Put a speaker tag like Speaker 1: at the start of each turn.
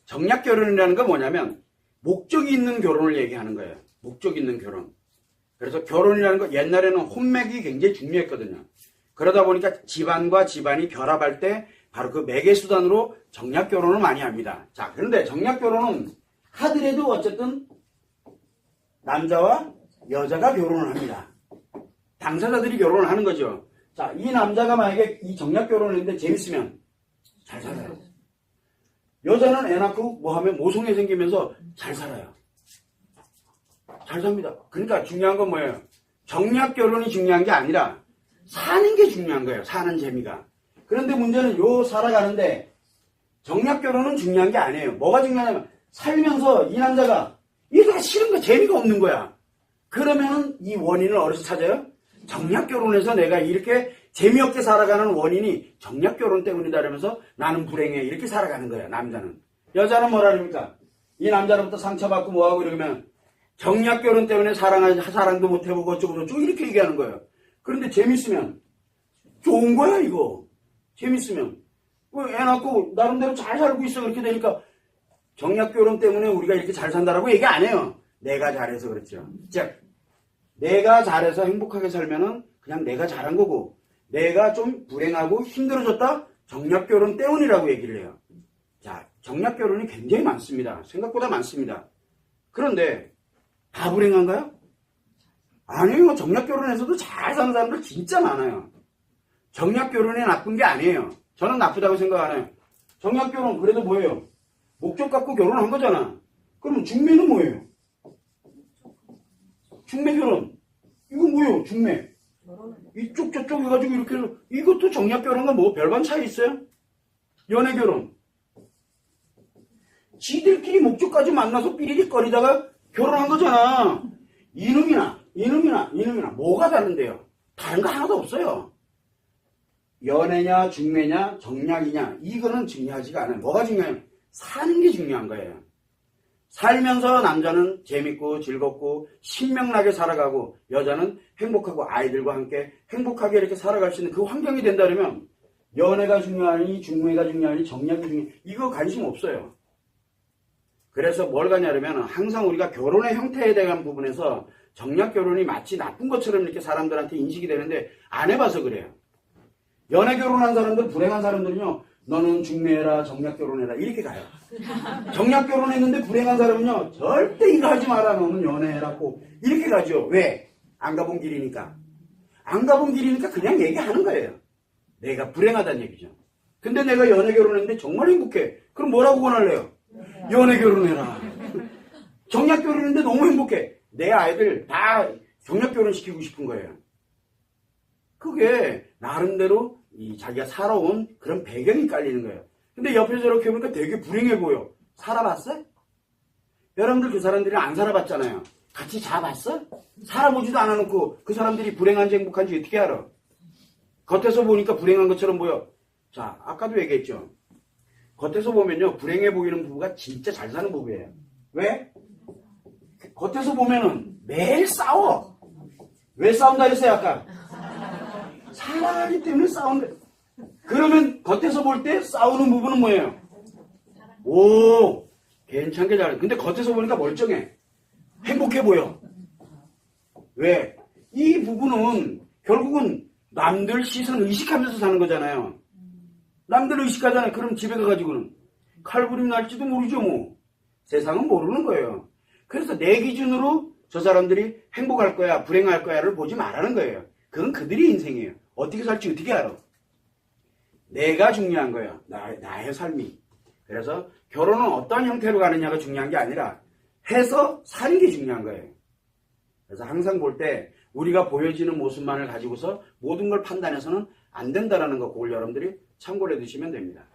Speaker 1: 정략 결혼이라는 건 뭐냐면 목적이 있는 결혼을 얘기하는 거예요. 목적 있는 결혼. 그래서 결혼이라는 거 옛날에는 혼맥이 굉장히 중요했거든요. 그러다 보니까 집안과 집안이 결합할 때 바로 그 매개 수단으로 정략 결혼을 많이 합니다. 자, 그런데 정략 결혼은 하더라도 어쨌든 남자와 여자가 결혼을 합니다. 당사자들이 결혼을 하는 거죠. 자, 이 남자가 만약에 이 정략 결혼을 했는데 재밌으면 잘 살아요. 여자는 애 낳고 뭐 하면 모성애 생기면서 잘 살아요. 잘 삽니다. 그러니까 중요한 건 뭐예요? 정략 결혼이 중요한 게 아니라 사는 게 중요한 거예요. 사는 재미가. 그런데 문제는 살아가는데 정략 결혼은 중요한 게 아니에요. 뭐가 중요하냐면 살면서 이 남자가 이게 다 싫은 거 재미가 없는 거야. 그러면은 이 원인을 어디서 찾아요? 정략 결혼해서 내가 이렇게 재미없게 살아가는 원인이 정략 결혼 때문이다 그러면서 나는 불행해 이렇게 살아가는 거야. 남자는. 여자는 뭐라 그럽니까? 이 남자로부터 상처받고 뭐하고 이러면 정략 결혼 때문에 사랑도 못 해보고 어쩌고 이렇게 얘기하는 거예요. 그런데 재밌으면 좋은 거야 이거. 재밌으면 애 낳고 나름대로 잘 살고 있어 그렇게 되니까 정략 결혼 때문에 우리가 이렇게 잘 산다라고 얘기 안 해요. 내가 잘해서 그렇죠. 즉 내가 잘해서 행복하게 살면은 그냥 내가 잘한 거고 내가 좀 불행하고 힘들어졌다? 정략 결혼 때문이라고 얘기를 해요. 자, 정략 결혼이 굉장히 많습니다. 생각보다 많습니다. 그런데 다 불행한가요? 아니에요. 정략 결혼에서도 잘 사는 사람들 진짜 많아요. 정략 결혼이 나쁜 게 아니에요. 저는 나쁘다고 생각 안 해요. 정략 결혼 그래도 뭐예요? 목적 갖고 결혼한 거잖아. 그러면 중매는 뭐예요? 중매 결혼. 이거 뭐예요? 중매. 이쪽 저쪽 해가지고 이렇게 해서 이것도 정략 결혼과 뭐 별반 차이 있어요? 연애 결혼. 지들끼리 목적까지 만나서 삐리릭거리다가 결혼한 거잖아. 이놈이나 뭐가 다른데요? 다른 거 하나도 없어요. 연애냐 중매냐 정략이냐 이거는 중요하지가 않아요. 뭐가 중요해요? 사는 게 중요한 거예요. 살면서 남자는 재밌고 즐겁고 신명나게 살아가고 여자는 행복하고 아이들과 함께 행복하게 이렇게 살아갈 수 있는 그 환경이 된다면 연애가 중요하니 중매가 중요하니 정략이 중요하니 이거 관심 없어요. 그래서 뭘 가냐면 항상 우리가 결혼의 형태에 대한 부분에서 정략 결혼이 마치 나쁜 것처럼 이렇게 사람들한테 인식이 되는데 안 해봐서 그래요. 연애 결혼한 사람들 불행한 사람들은요. 너는 중매해라 정략 결혼해라 이렇게 가요. 정략 결혼했는데 불행한 사람은요. 절대 이거 하지 마라 너는 연애해라고 이렇게 가죠. 왜? 안 가본 길이니까. 안 가본 길이니까 그냥 얘기하는 거예요. 내가 불행하다는 얘기죠. 근데 내가 연애 결혼했는데 정말 행복해. 그럼 뭐라고 권할래요? 연애 결혼해라. 정략 결혼했는데 너무 행복해. 내 아이들 다 정략 결혼시키고 싶은 거예요. 그게 나름대로 자기가 살아온 그런 배경이 깔리는 거예요. 근데 옆에서 저렇게 보니까 되게 불행해 보여. 살아봤어? 여러분들 그 사람들이 안 살아봤잖아요. 같이 자봤어? 살아보지도 않아놓고 그 사람들이 불행한지 행복한지 어떻게 알아? 겉에서 보니까 불행한 것처럼 보여. 자, 아까도 얘기했죠. 겉에서 보면요. 불행해 보이는 부부가 진짜 잘 사는 부부예요. 왜? 겉에서 보면은 매일 싸워. 왜 싸운다 했어요 아까? 사랑하기 때문에 싸운다. 그러면 겉에서 볼 때 싸우는 부부는 뭐예요? 오, 괜찮게 잘해. 근데 겉에서 보니까 멀쩡해. 행복해 보여. 왜? 이 부부는 결국은 남들 시선 의식하면서 사는 거잖아요. 남들 의식하잖아요. 그럼 집에 가가지고는 칼부림 날지도 모르죠 뭐. 세상은 모르는 거예요. 그래서 내 기준으로 저 사람들이 행복할 거야 불행할 거야를 보지 말라는 거예요. 그건 그들의 인생이에요. 어떻게 살지 어떻게 알아? 내가 중요한 거예요. 나의 삶이. 그래서 결혼은 어떤 형태로 가느냐가 중요한 게 아니라 해서 사는 게 중요한 거예요. 그래서 항상 볼 때 우리가 보여지는 모습만을 가지고서 모든 걸 판단해서는 안 된다라는 거 그걸 여러분들이 참고를 해두시면 됩니다.